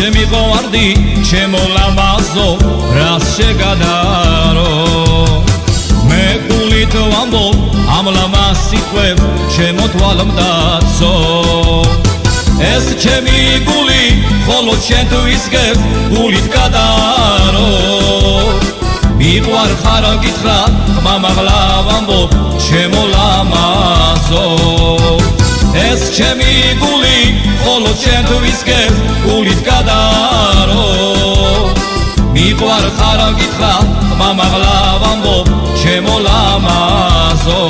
ჩემი ყვარდი ჩემო ლამაზო რას შეგადარო მე გულით ვამბობ ამ ლამაზ სიტყვებს ჩემო თვალმდაცო ეს ჩემი გული ხოლო ჩემთვის გეს გულით გადარო მიყვარ ხარ გითხრა ხმამაღლა ვამბობ ჩემო ლამაზო ეს ჩემი გული ხოლო ჩემთვის გეს გულით გადარო მიყვარ ხარ გითხრა ხმამაღლა ვამბობ ჩემო ლამაზო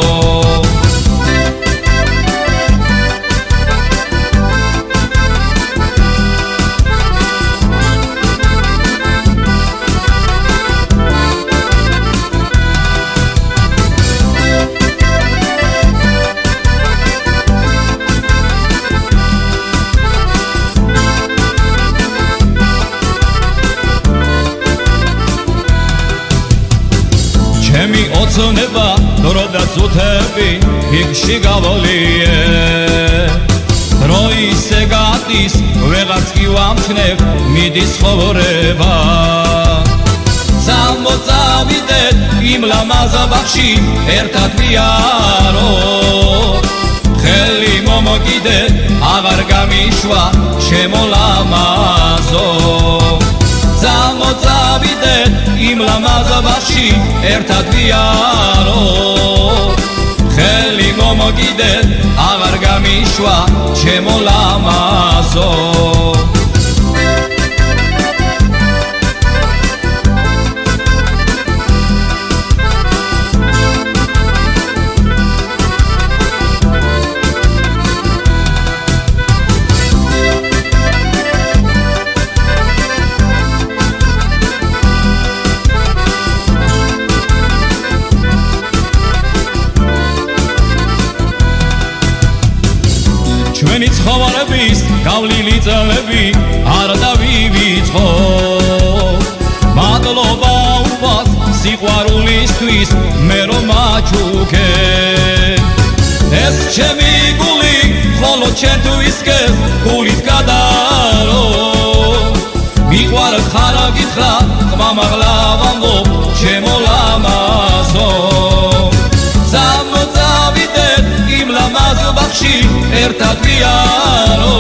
ჩემი ოცნება დრო და წუთები იქში გავოლიე დრო ისე გადის ვეღარც კი ვამჩნევ მიდის ცხოვრება სამოწავიდეთ იმ ლამაზ ბაღში ერთად ვიარო ხელი მომოგიდეთ აღარ გამიშვა ჩემო ლამაზო სამოწავიდეთ იმ ლამაზ ბაღში ერთად ვიარო ხელი მომოგიდეთ აღარ გამიშვა ჩემო ლამაზო ჩვენი ცხოვრების გავლილი წლები არ დავივიწყო მადლობა უფალს სიყვარულისთვის მე რომ მაჩუქე ეს ჩემი გული ხოლო ჩემთვის გეს გულით გადარო მიყვარ ხარ გითხრა ხმამაღლა ვამბობ ჩემო ლამაზო სამოწავიდეთ იმ ლამაზ ბაღში ერთად ვიარო